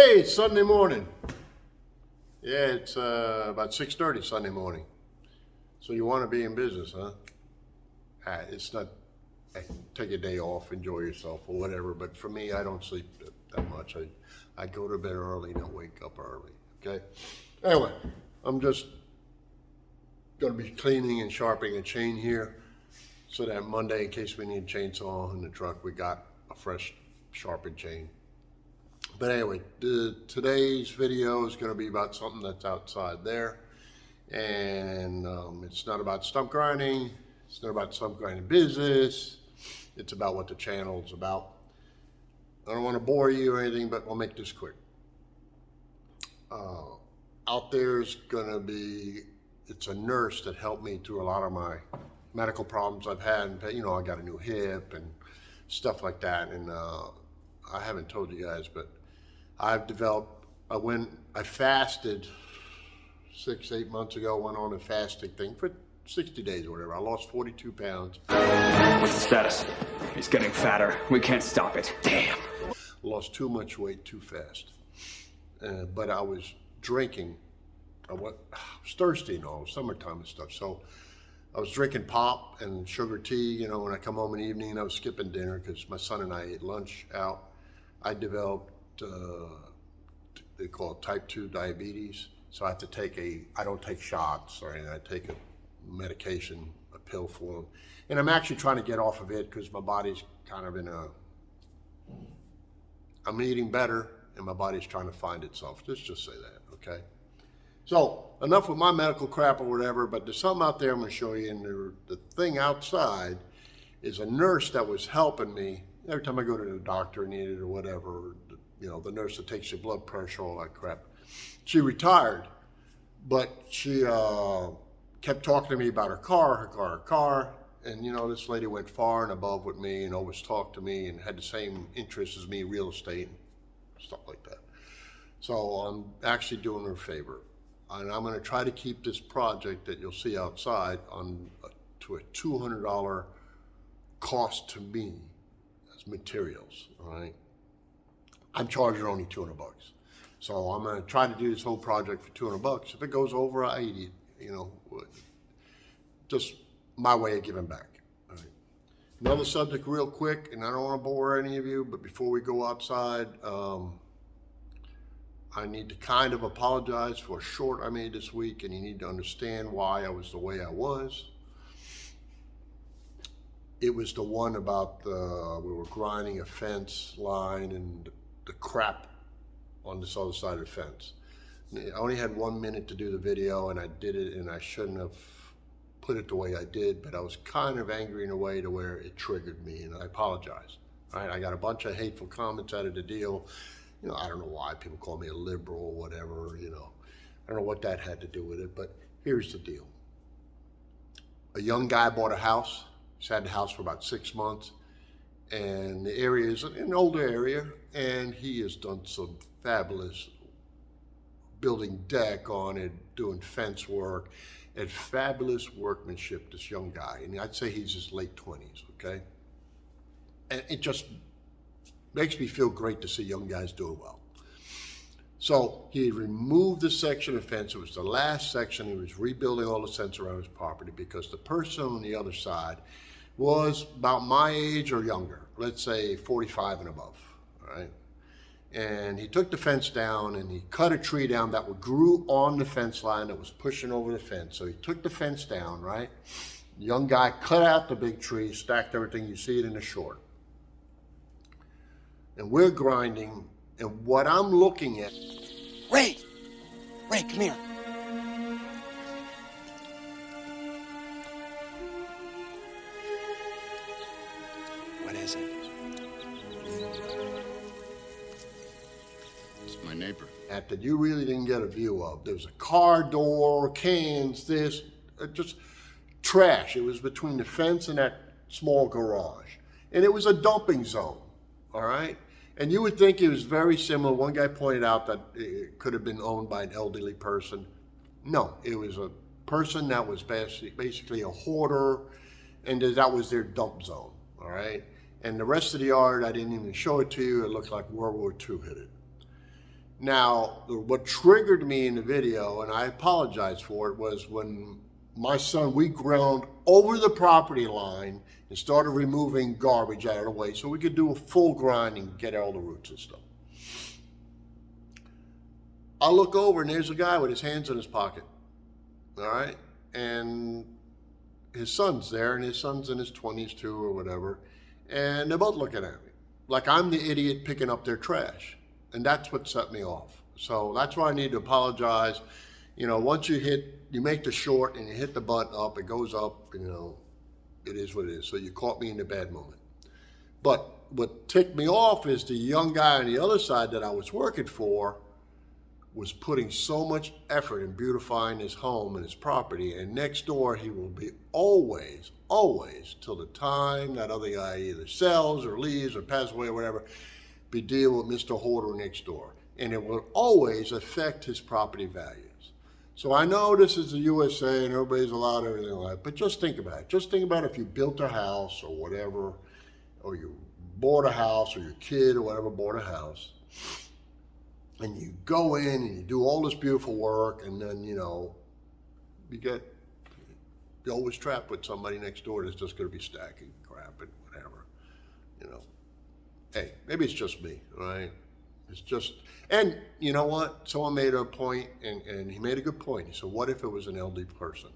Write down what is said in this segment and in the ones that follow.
Hey, it's Sunday morning. Yeah, it's about 6:30 Sunday morning. So you want to be in business, huh? It's not, hey, take a day off, enjoy yourself or whatever. But for me, I don't sleep that much. I go to bed early and I wake up early, okay? Anyway, I'm just going to be cleaning and sharpening a chain here so that Monday, in case we need a chainsaw in the truck, we got a fresh sharpened chain. But anyway, today's video is going to be about something that's outside there. And it's not about stump grinding. It's not about stump grinding business. It's about what the channel is about. I don't want to bore you or anything, but I'll make this quick. Out there's going to be, it's a nurse that helped me through a lot of my medical problems I've had. You know, I got a new hip and stuff like that. And I haven't told you guys, but I've developed, I fasted 6-8 months ago, went on a fasting thing for 60 days or whatever. I lost 42 pounds. What's the status? He's getting fatter. We can't stop it. Damn. Lost too much weight too fast. But I was drinking. I was thirsty and all, summertime and stuff. So I was drinking pop and sugar tea, you know, when I come home in the evening. I was skipping dinner because my son and I ate lunch out. I developed, they call it type 2 diabetes. So I have to take I don't take shots or anything. I take a medication, a pill form. And I'm actually trying to get off of it because my body's kind of I'm eating better and my body's trying to find itself. Let's just say that, okay? So enough with my medical crap or whatever, but there's something out there I'm gonna show you. And the thing outside is a nurse that was helping me. Every time I go to the doctor and needed or whatever, you know, the nurse that takes your blood pressure, all that crap. She retired, but she kept talking to me about her car. And, you know, this lady went far and above with me and always talked to me and had the same interests as me, real estate and stuff like that. So I'm actually doing her a favor. And I'm going to try to keep this project that you'll see outside to a $200 cost to me as materials, all right? I'm charging only $200. So I'm going to try to do this whole project for $200. If it goes over, I eat it, you know, just my way of giving back. All right. Another subject real quick, and I don't want to bore any of you, but before we go outside, I need to kind of apologize for a short I made this week, and you need to understand why I was the way I was. It was the one about we were grinding a fence line and the crap on this other side of the fence. I only had 1 minute to do the video and I did it, and I shouldn't have put it the way I did, but I was kind of angry in a way to where it triggered me, and I apologize. All right, I got a bunch of hateful comments out of the deal. You know, I don't know why people call me a liberal or whatever, you know. I don't know what that had to do with it, but here's the deal. A young guy bought a house. He's had the house for about 6 months, and the area is an older area, and he has done some fabulous building deck on it, doing fence work, and fabulous workmanship, this young guy. And I'd say he's his late 20s, okay? And it just makes me feel great to see young guys doing well. So he removed the section of fence. It was the last section. He was rebuilding all the fence around his property because the person on the other side was about my age or younger, let's say 45 and above, all right? And he took the fence down and he cut a tree down that grew on the fence line that was pushing over the fence. So he took the fence down, right? The young guy cut out the big tree, stacked everything. You see it in the short. And we're grinding, and what I'm looking at. Ray, come here. What is it? It's my neighbor. That you really didn't get a view of. There was a car door, cans, just trash. It was between the fence and that small garage. And it was a dumping zone, all right? And you would think it was very similar. One guy pointed out that it could have been owned by an elderly person. No, it was a person that was basically a hoarder, and that was their dump zone, all right? And the rest of the yard, I didn't even show it to you. It looked like World War II hit it. Now, what triggered me in the video, and I apologize for it, was when my son, we ground over the property line and started removing garbage out of the way so we could do a full grind and get all the roots and stuff. I look over and there's a guy with his hands in his pocket, all right? And his son's there, and his son's in his 20s too or whatever, and they're both looking at me like I'm the idiot picking up their trash. And that's what set me off. So that's why I need to apologize. You know, once you make the short and you hit the button up, it goes up, you know, it is what it is. So you caught me in a bad moment. But what ticked me off is the young guy on the other side that I was working for was putting so much effort in beautifying his home and his property. And next door, he will be always, till the time that other guy either sells or leaves or passes away or whatever, be deal with Mr. Hoarder next door. And it will always affect his property values. So I know this is the USA and everybody's allowed everything like that, but just think about it. Just think about if you built a house or whatever, or you bought a house, or your kid or whatever bought a house, and you go in and you do all this beautiful work, and then, you know, you're always trapped with somebody next door that's just going to be stacking crap and whatever, you know. Hey, maybe it's just me, right? It's just, and you know what? Someone made a point, and he made a good point. He said, what if it was an elderly person?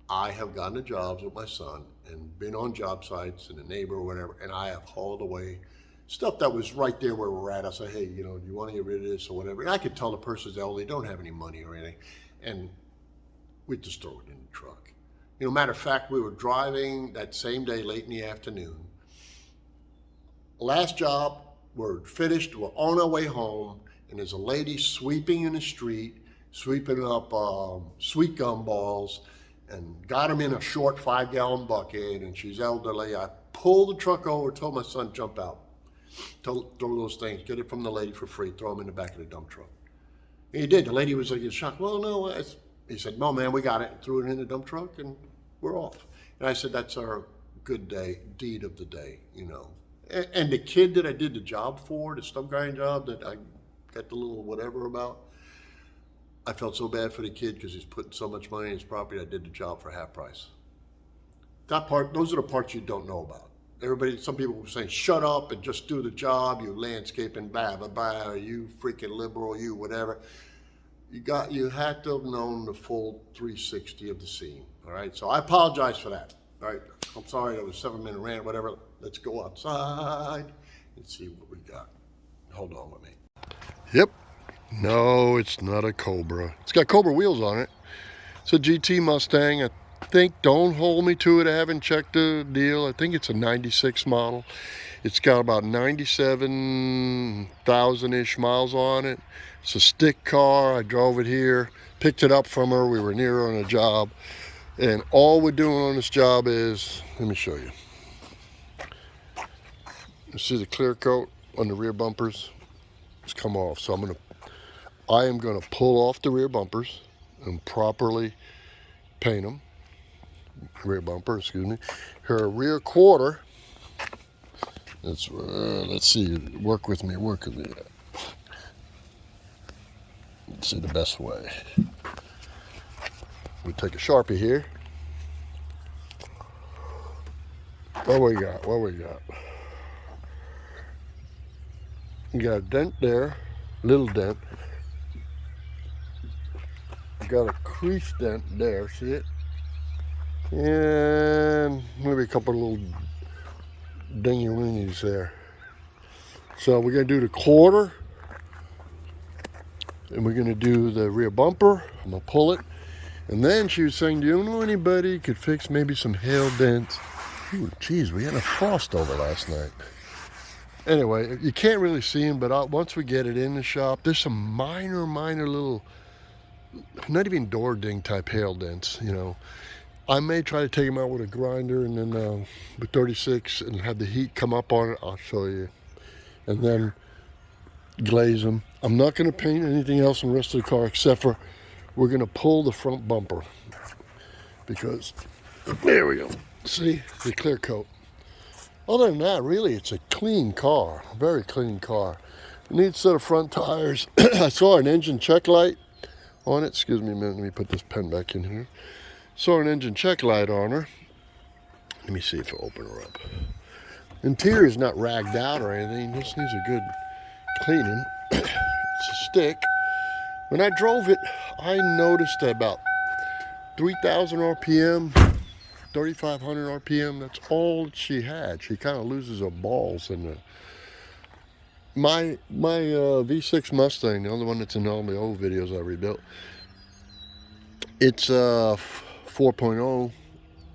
I have gotten to jobs with my son and been on job sites and a neighbor or whatever, and I have hauled away stuff that was right there where we're at. I said, hey, you know, do you want to get rid of this or whatever? And I could tell the person's elderly, don't have any money or anything, and we just throw it in the truck. You know, matter of fact, we were driving that same day late in the afternoon. Last job, we're finished, we're on our way home, and there's a lady sweeping in the street, sweeping up sweet gum balls, and got them in a short 5-gallon bucket, and she's elderly. I pulled the truck over, told my son, jump out, throw those things, get it from the lady for free, throw them in the back of the dump truck. And he did. The lady was like in shock. Well, no, he said, no, man, we got it. Threw it in the dump truck, and we're off. And I said, that's our good deed of the day, you know. And the kid that I did the job for, the stump grinding job that I got the little whatever about, I felt so bad for the kid because he's putting so much money in his property. I did the job for half price. That part, those are the parts you don't know about. Everybody, some people were saying, shut up and just do the job, you landscaping, blah, blah, blah, you freaking liberal, you whatever. You had to have known the full 360 of the scene, all right? So I apologize for that, all right? I'm sorry, that was a 7-minute rant, whatever. Let's go outside and see what we got. Hold on with me. Yep. No, it's not a Cobra. It's got Cobra wheels on it. It's a GT Mustang. I think, don't hold me to it, I haven't checked the deal. I think it's a 96 model. It's got about 97,000-ish miles on it. It's a stick car. I drove it here, picked it up from her. We were near her on a job. And all we're doing on this job is, let me show you. You see the clear coat on the rear bumpers? It's come off. So I am gonna pull off the rear bumpers and properly paint them. Rear bumper, excuse me. Her rear quarter. Let's see. Work with me. Let's see the best way. We take a Sharpie here. What we got? You got a dent there, little dent. You got a crease dent there, see it? And maybe a couple of little dingy-wingies there. So we're gonna do the quarter, and we're gonna do the rear bumper. I'm gonna pull it. And then she was saying, do you know anybody could fix maybe some hail dents? Ooh, geez, we had a frost over last night. Anyway, you can't really see them, but once we get it in the shop, there's some minor little, not even door ding type hail dents, you know. I may try to take them out with a grinder and then with 36 and have the heat come up on it. I'll show you. And then glaze them. I'm not going to paint anything else in the rest of the car except for we're going to pull the front bumper. Because, there we go. See, the clear coat. Other than that, really, it's a clean car. Very clean car. Neat set of front tires. I saw an engine check light on it. Excuse me a minute, let me put this pen back in here. Saw an engine check light on her. Let me see if I'll open her up. Interior is not ragged out or anything. This needs a good cleaning. It's a stick. When I drove it, I noticed that about 3,000 RPM, 3,500 RPM, that's all she had. She kind of loses her balls in the... My V6 Mustang, the other one that's in all the old videos I rebuilt, it's 4.0.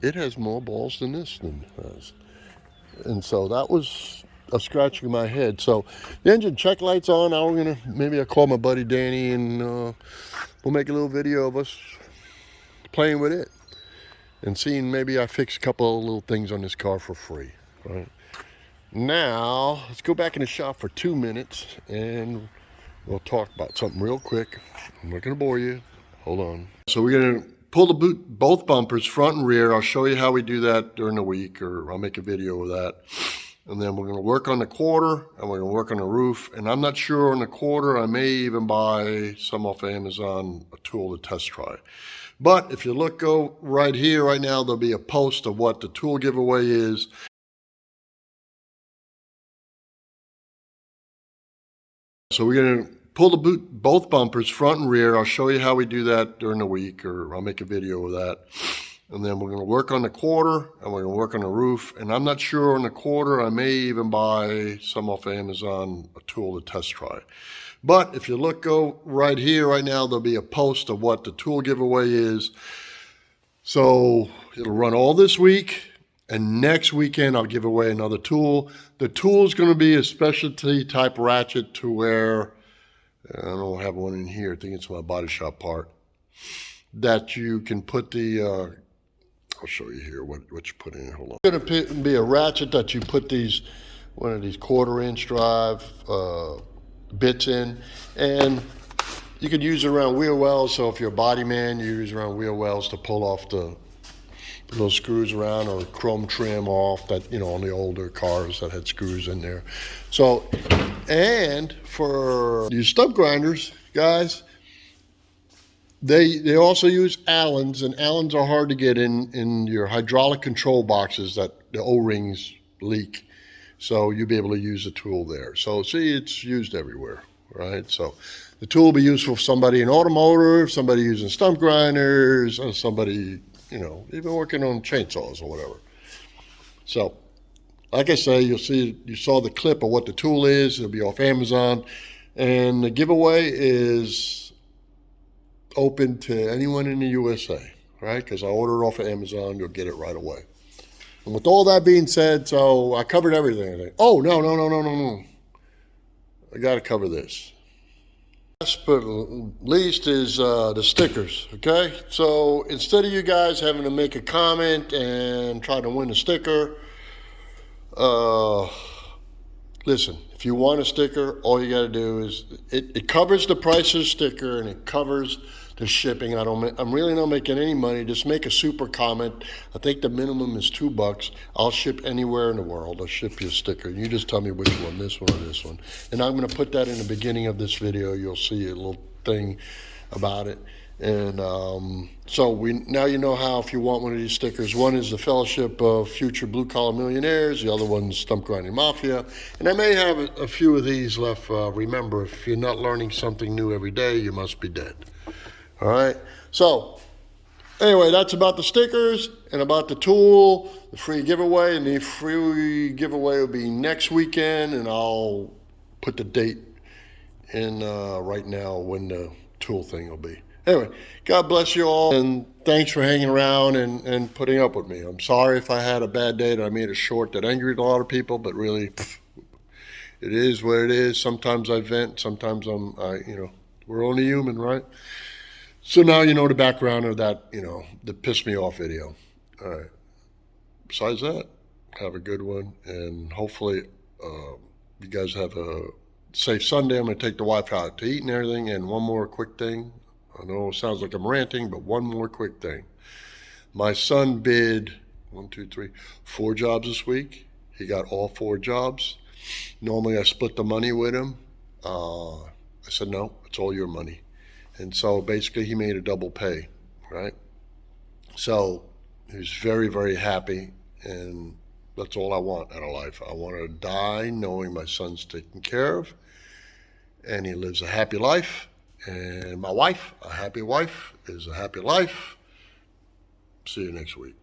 It has more balls than this thing has. And so that was a scratching in my head. So the engine check light's on. Now we're gonna, maybe I'll call my buddy Danny and we'll make a little video of us playing with it and seeing maybe I fix a couple of little things on this car for free. Right now, let's go back in the shop for 2 minutes and we'll talk about something real quick. I'm not gonna bore you. Hold on. So we're gonna pull the both bumpers, front and rear. I'll show you how we do that during the week, or I'll make a video of that. And then we're gonna work on the quarter and we're gonna work on the roof. And I'm not sure on the quarter, I may even buy some off Amazon, a tool to test try. But if you look, go right here, right now, there'll be a post of what the tool giveaway is. So we're gonna pull the both bumpers, front and rear. I'll show you how we do that during the week, or I'll make a video of that. And then we're gonna work on the quarter and we're gonna work on the roof. And I'm not sure on the quarter, I may even buy some off Amazon, a tool to test try. But if you look, go right here, right now, there'll be a post of what the tool giveaway is. So it'll run all this week. And next weekend, I'll give away another tool. The tool is going to be a specialty type ratchet to where, I don't have one in here, I think it's my body shop part, that you can put the, I'll show you here what you put in. Hold on. It's going to be a ratchet that you put these, one of these 1/4-inch drive bits in. And you could use it around wheel wells. So if you're a body man, you use around wheel wells to pull off the little screws around, or chrome trim off that, you know, on the older cars that had screws in there. So, and for you stump grinders, guys, they also use Allens, and Allens are hard to get in your hydraulic control boxes that the O-rings leak. So you'll be able to use the tool there. So see, it's used everywhere, right? So the tool will be useful for somebody in automotive, somebody using stump grinders, or somebody, you know, even working on chainsaws or whatever. So, like I say, you saw the clip of what the tool is. It'll be off Amazon. And the giveaway is open to anyone in the USA, right? Because I order it off of Amazon, you'll get it right away. And with all that being said, so I covered everything, I think. Oh, no. I got to cover this. Last but least is the stickers, okay? So instead of you guys having to make a comment and try to win a sticker, listen, if you want a sticker, all you got to do is, it covers the price of the sticker and it covers the shipping. I'm really not making any money. Just make a super comment. I think the minimum is $2. I'll ship anywhere in the world. I'll ship you a sticker. You just tell me which one, this one or this one. And I'm going to put that in the beginning of this video. You'll see a little thing about it. And so now you know how, if you want one of these stickers. One is the Fellowship of Future Blue Collar Millionaires. The other one's Stump Grinding Mafia. And I may have a few of these left. Remember, if you're not learning something new every day, you must be dead. All right. So anyway, that's about the stickers and about the tool, the free giveaway. And the free giveaway will be next weekend. And I'll put the date in right now when the tool thing will be. Anyway, God bless you all, and thanks for hanging around and putting up with me. I'm sorry if I had a bad day that I made it short that angered a lot of people, but really, it is what it is. Sometimes I vent, sometimes we're only human, right? So now you know the background of that, the piss me off video. All right. Besides that, have a good one, and hopefully you guys have a safe Sunday. I'm going to take the wife out to eat and everything. And one more quick thing. I know it sounds like I'm ranting, but one more quick thing. My son bid 4 jobs this week. He got all 4 jobs. Normally I split the money with him. I said, no, it's all your money. And so basically he made a double pay, right? So he was very, very happy, and that's all I want out of life. I want to die knowing my son's taken care of, and he lives a happy life, and my wife, a happy wife, is a happy life. See you next week.